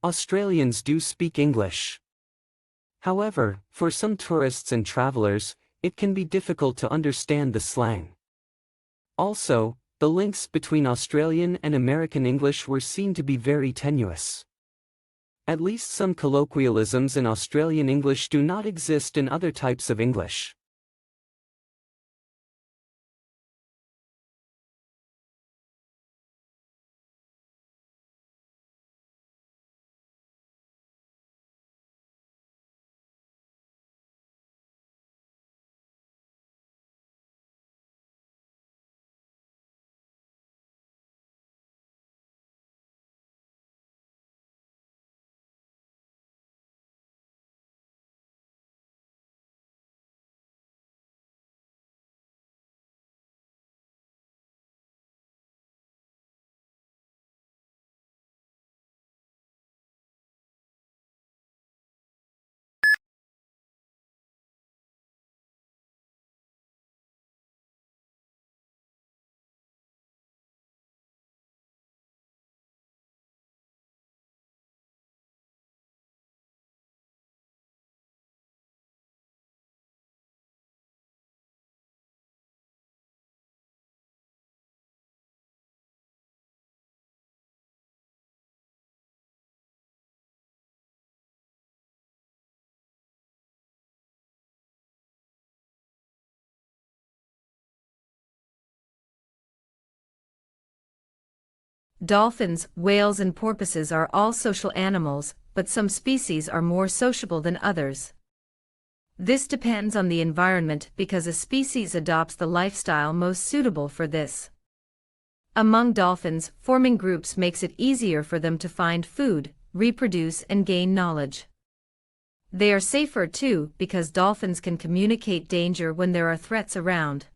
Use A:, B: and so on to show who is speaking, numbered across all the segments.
A: Australians do speak English. However, for some tourists and travelers, it can be difficult to understand the slang. Also, the links between Australian and American English were seen to be very tenuous. At least some colloquialisms in Australian English do not exist in other types of English.
B: Dolphins, whales and porpoises are all social animals, but some species are more sociable than others. This depends on the environment because a species adopts the lifestyle most suitable for this. Among dolphins, forming groups makes it easier for them to find food, reproduce and gain knowledge. They are safer too because dolphins can communicate danger when there are threats around.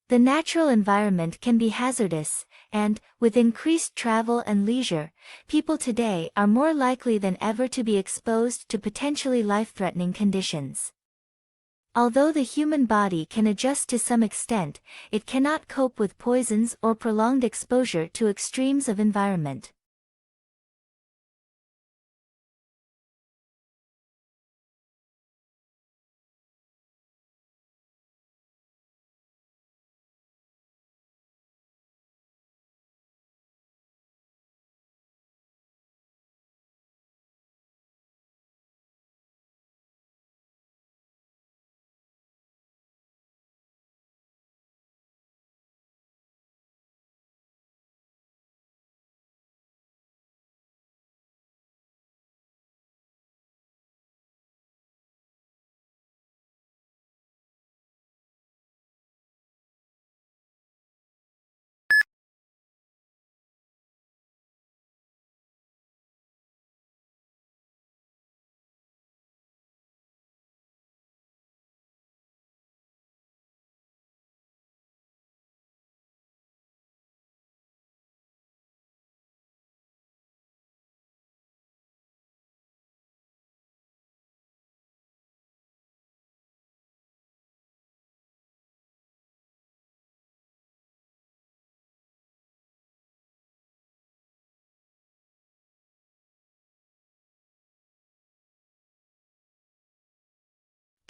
C: The natural environment can be hazardous, and, with increased travel and leisure, people today are more likely than ever to be exposed to potentially life-threatening conditions. Although the human body can adjust to some extent, it cannot cope with poisons or prolonged exposure to extremes of environment.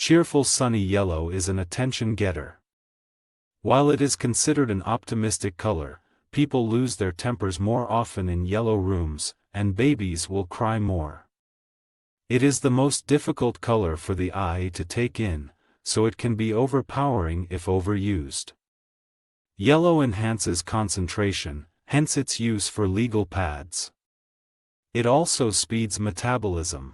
D: Cheerful sunny yellow is an attention-getter. While it is considered an optimistic color, people lose their tempers more often in yellow rooms, and babies will cry more. It is the most difficult color for the eye to take in, so it can be overpowering if overused. Yellow enhances concentration, hence its use for legal pads. It also speeds metabolism.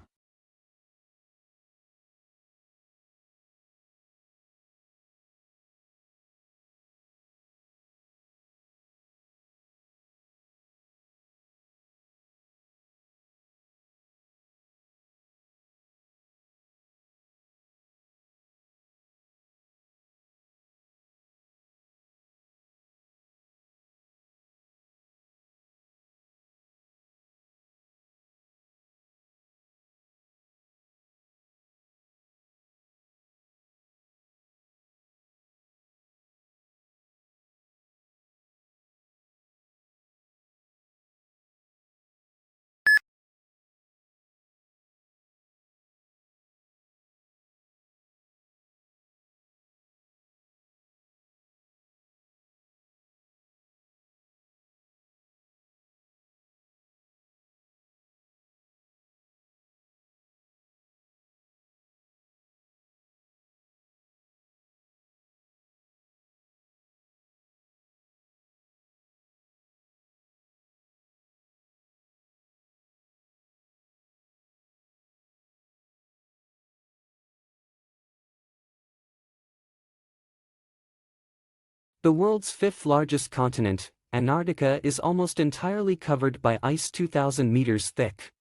A: The world's fifth largest continent, Antarctica, is almost entirely covered by ice 2,000 meters thick.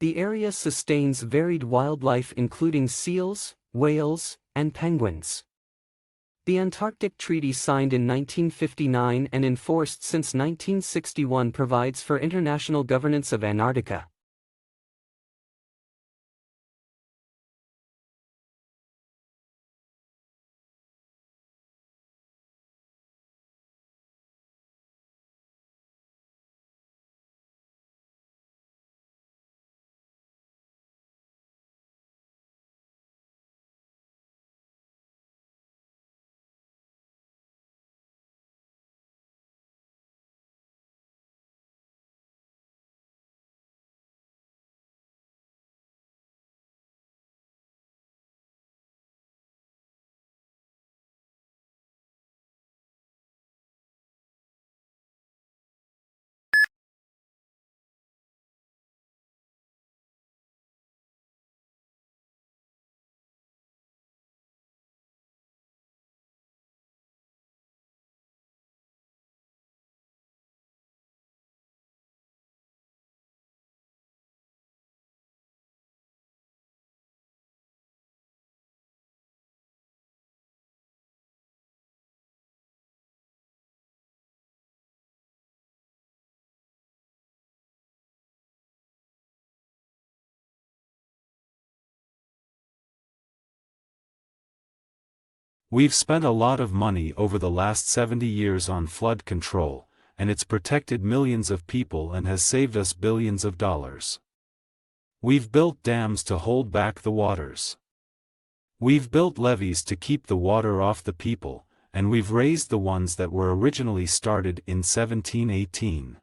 A: The area sustains varied wildlife including seals, whales, and penguins. The Antarctic Treaty, signed in 1959 and enforced since 1961, provides for international governance of Antarctica.
D: We've spent a lot of money over the last 70 years on flood control, and it's protected millions of people and has saved us billions of dollars. We've built dams to hold back the waters. We've built levees to keep the water off the people, and we've raised the ones that were originally started in 1718.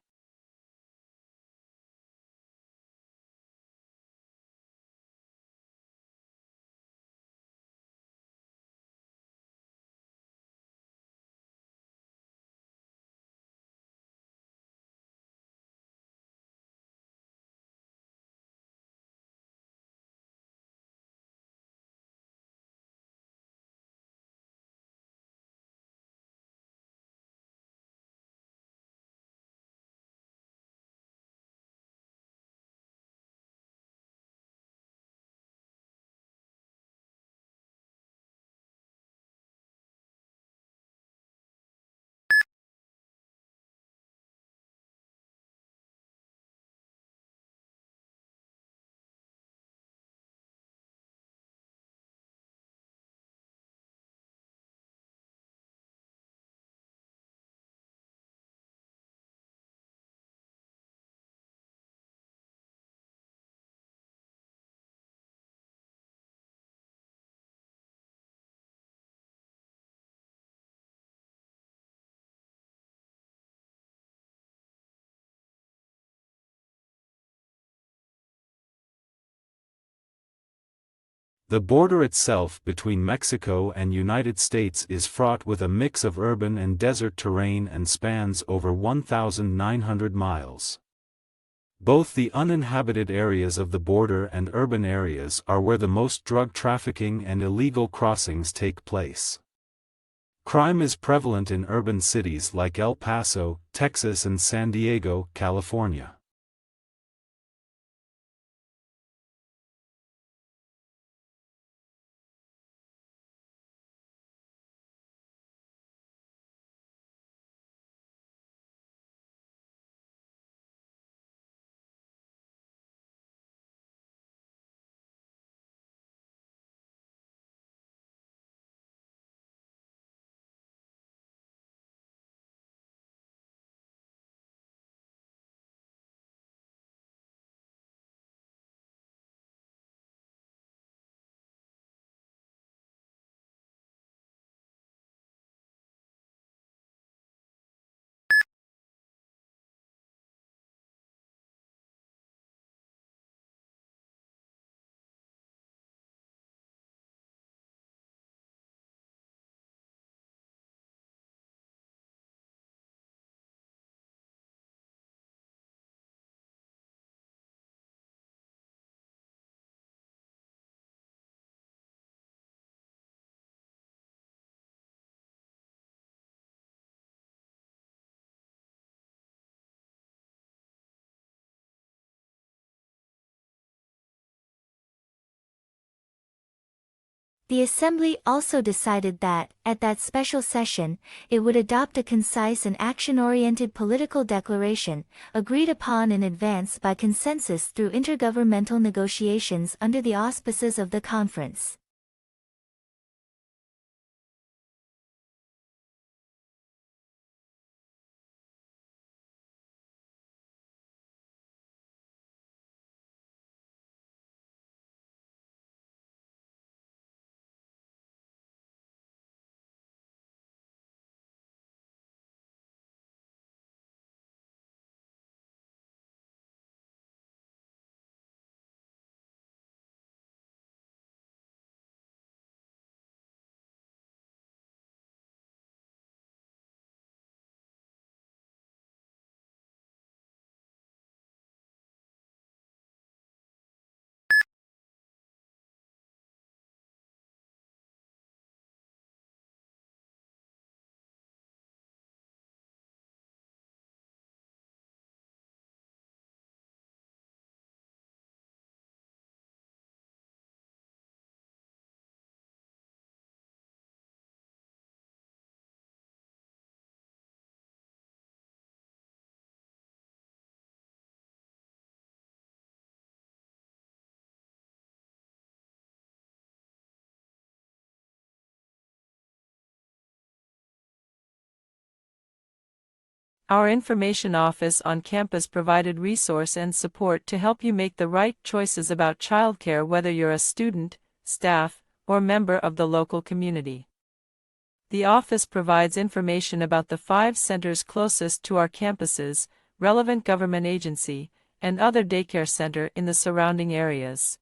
D: The border itself between Mexico and United States is fraught with a mix of urban and desert terrain and spans over 1,900 miles. Both the uninhabited areas of the border and urban areas are where the most drug trafficking and illegal crossings take place. Crime is prevalent in urban cities like El Paso, Texas and San Diego, California.
C: The Assembly also decided that, at that special session, it would adopt a concise and action-oriented political declaration, agreed upon in advance by consensus through intergovernmental negotiations under the auspices of the conference.
E: Our information office on campus provided resource and support to help you make the right choices about childcare, whether you're a student, staff, or member of the local community. The office provides information about the 5 centers closest to our campuses, relevant government agency, and other daycare center in the surrounding areas.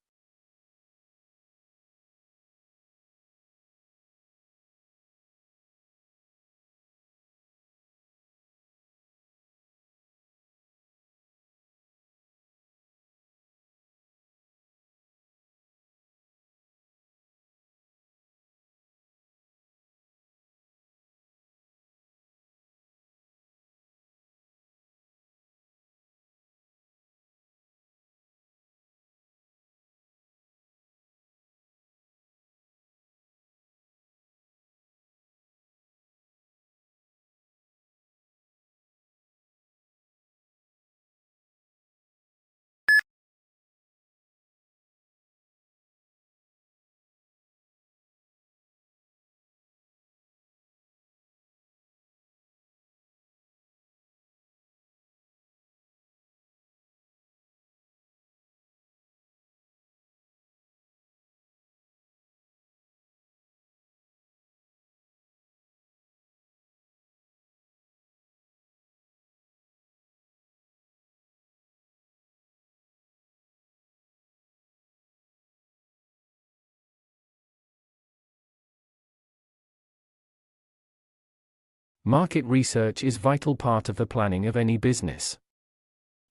F: Market research is a vital part of the planning of any business.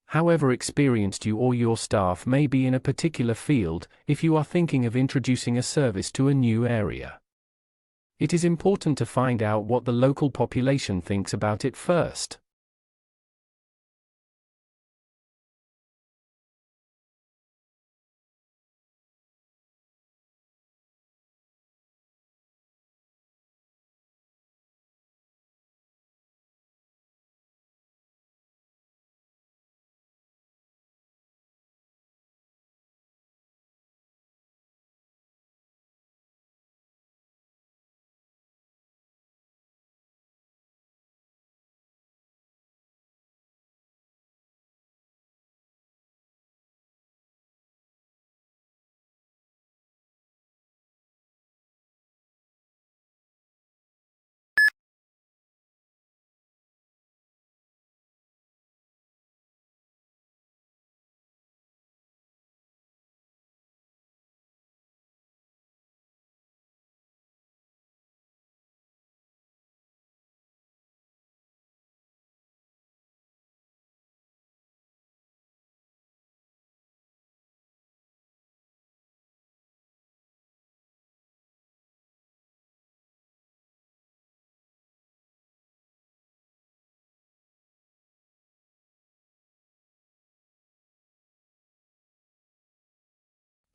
F: However experienced you or your staff may be in a particular field, if you are thinking of introducing a service to a new area, it is important to find out what the local population thinks about it first.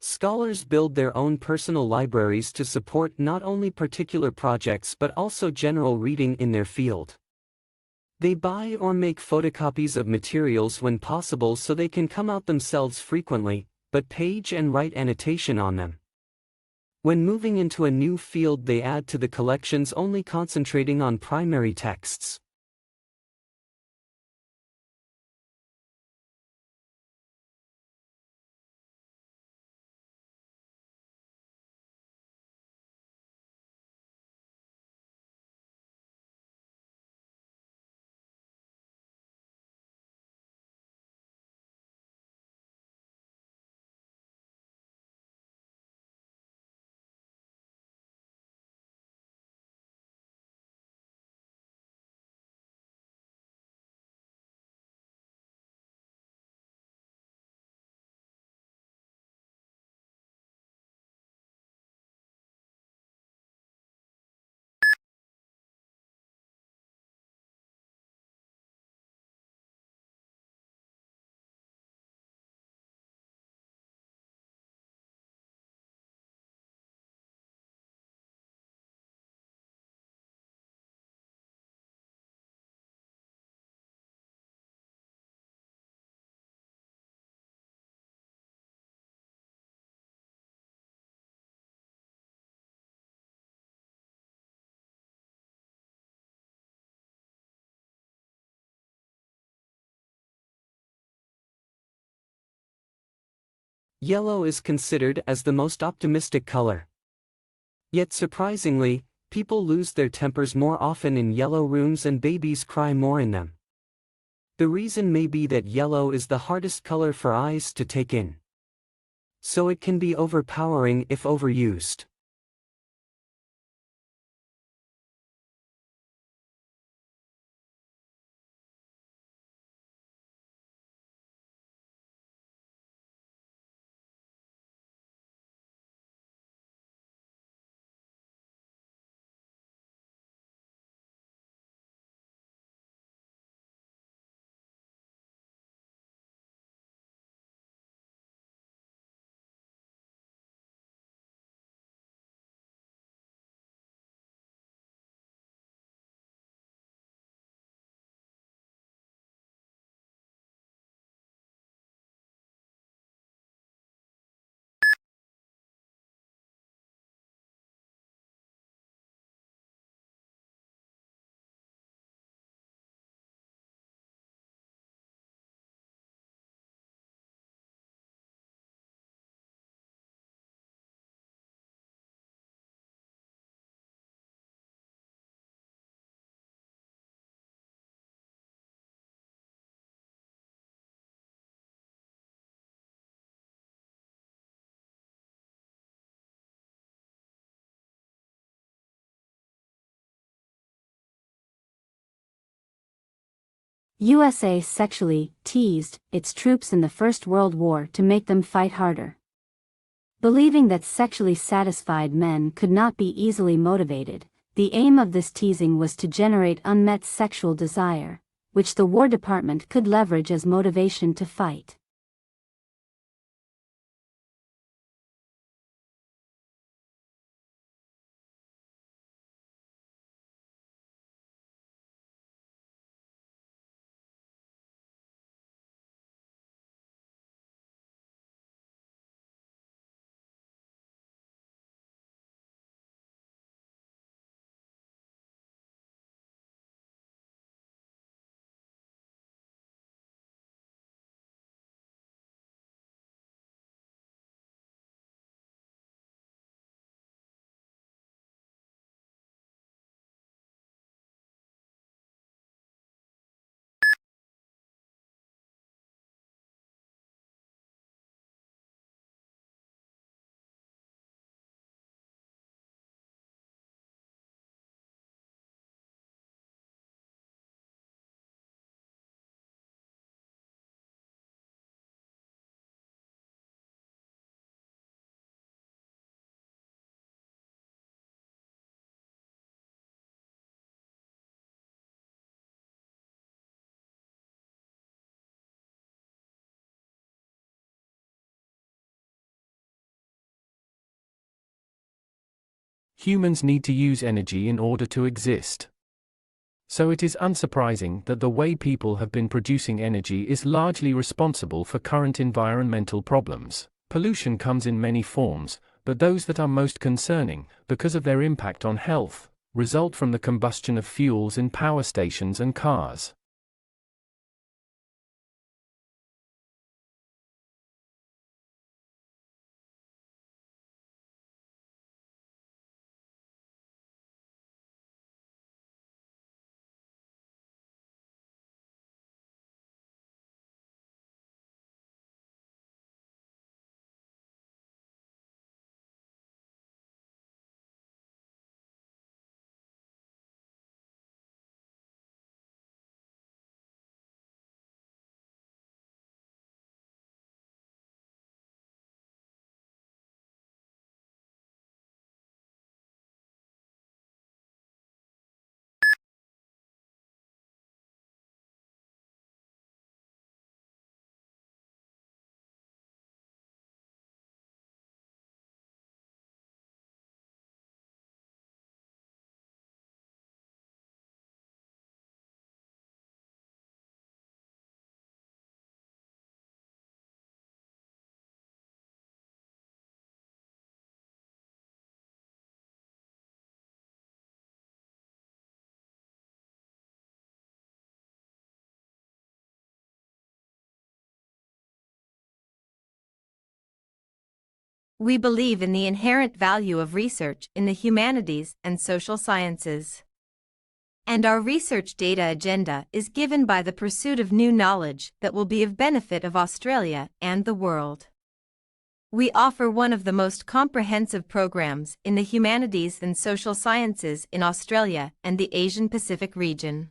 A: Scholars build their own personal libraries to support not only particular projects but also general reading in their field. They buy or make photocopies of materials when possible so they can come out themselves frequently, but page and write annotation on them. When moving into a new field, they add to the collections, only concentrating on primary texts. Yellow is considered as the most optimistic color. Yet surprisingly, people lose their tempers more often in yellow rooms and babies cry more in them. The reason may be that yellow is the hardest color for eyes to take in, so it can be overpowering if overused.
G: USA sexually teased its troops in the First World War to make them fight harder. Believing that sexually satisfied men could not be easily motivated, the aim of this teasing was to generate unmet sexual desire, which the War Department could leverage as motivation to fight.
F: Humans need to use energy in order to exist. So it is unsurprising that the way people have been producing energy is largely responsible for current environmental problems. Pollution comes in many forms, but those that are most concerning, because of their impact on health, result from the combustion of fuels in power stations and cars.
B: We believe in the inherent value of research in the humanities and social sciences. And our research data agenda is given by the pursuit of new knowledge that will be of benefit of Australia and the world. We offer one of the most comprehensive programs in the humanities and social sciences in Australia and the Asian Pacific region.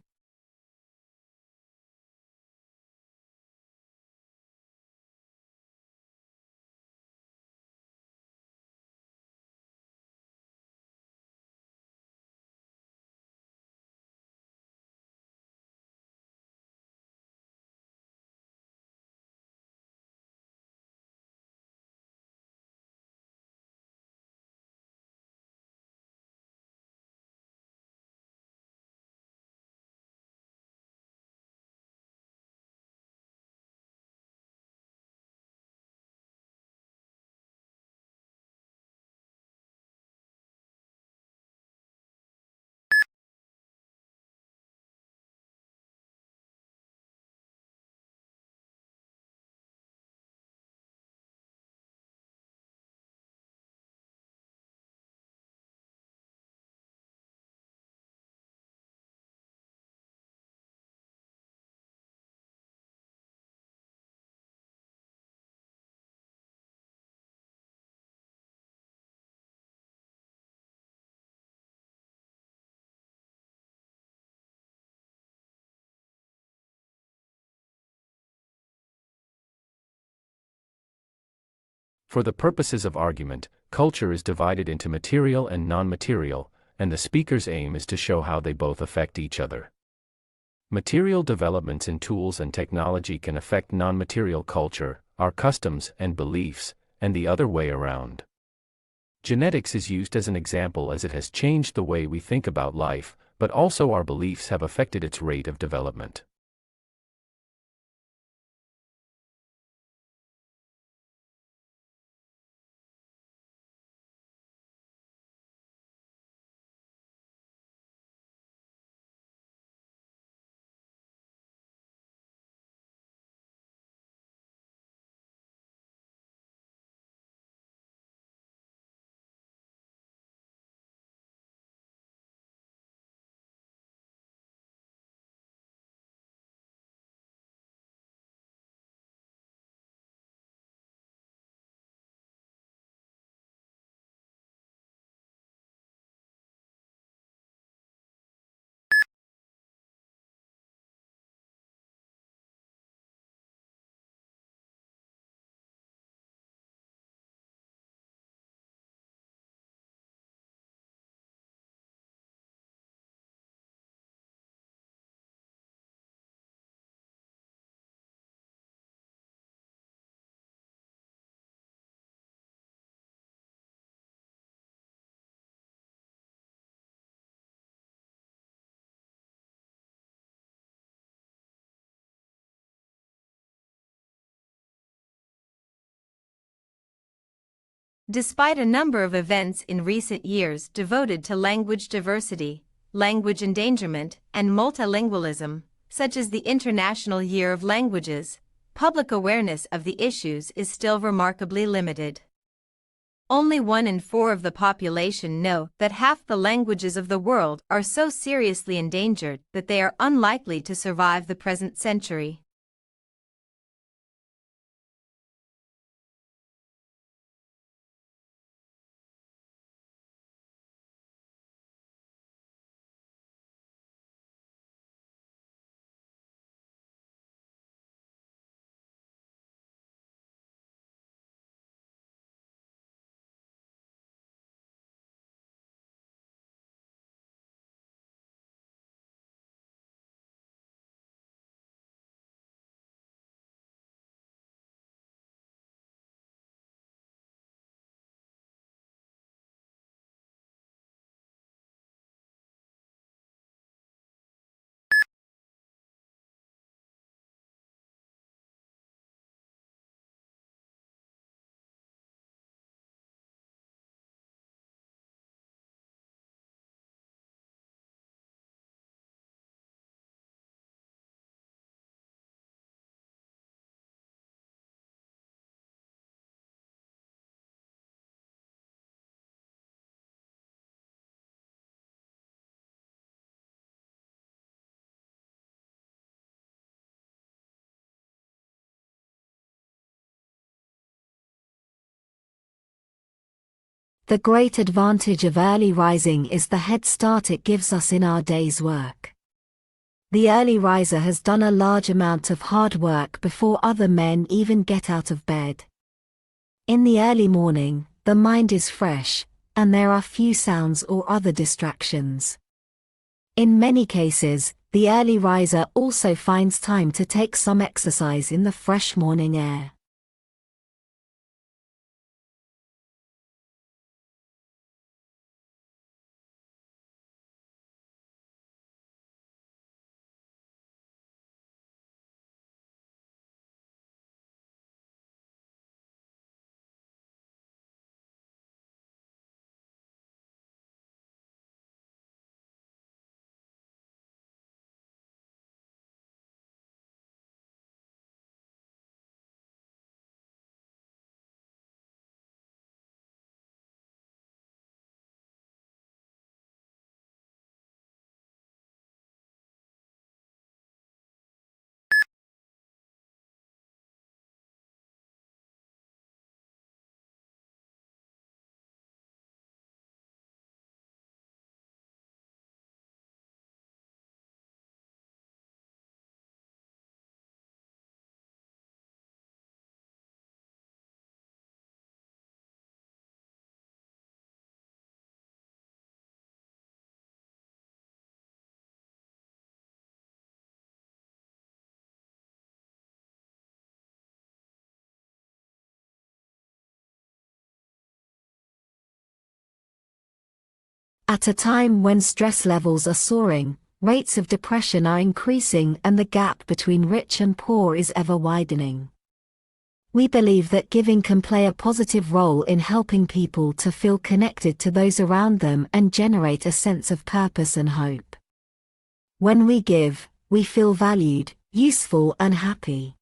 F: For the purposes of argument, culture is divided into material and non-material, and the speaker's aim is to show how they both affect each other. Material developments in tools and technology can affect non-material culture, our customs and beliefs, and the other way around. Genetics is used as an example as it has changed the way we think about life, but also our beliefs have affected its rate of development.
B: Despite a number of events in recent years devoted to language diversity, language endangerment, and multilingualism, such as the International Year of Languages, public awareness of the issues is still remarkably limited. Only 1 in 4 of the population know that half the languages of the world are so seriously endangered that they are unlikely to survive the present century.
H: The great advantage of early rising is the head start it gives us in our day's work. The early riser has done a large amount of hard work before other men even get out of bed. In the early morning, the mind is fresh, and there are few sounds or other distractions. In many cases, the early riser also finds time to take some exercise in the fresh morning air. At a time when stress levels are soaring, rates of depression are increasing and the gap between rich and poor is ever widening. We believe that giving can play a positive role in helping people to feel connected to those around them and generate a sense of purpose and hope. When we give, we feel valued, useful and happy.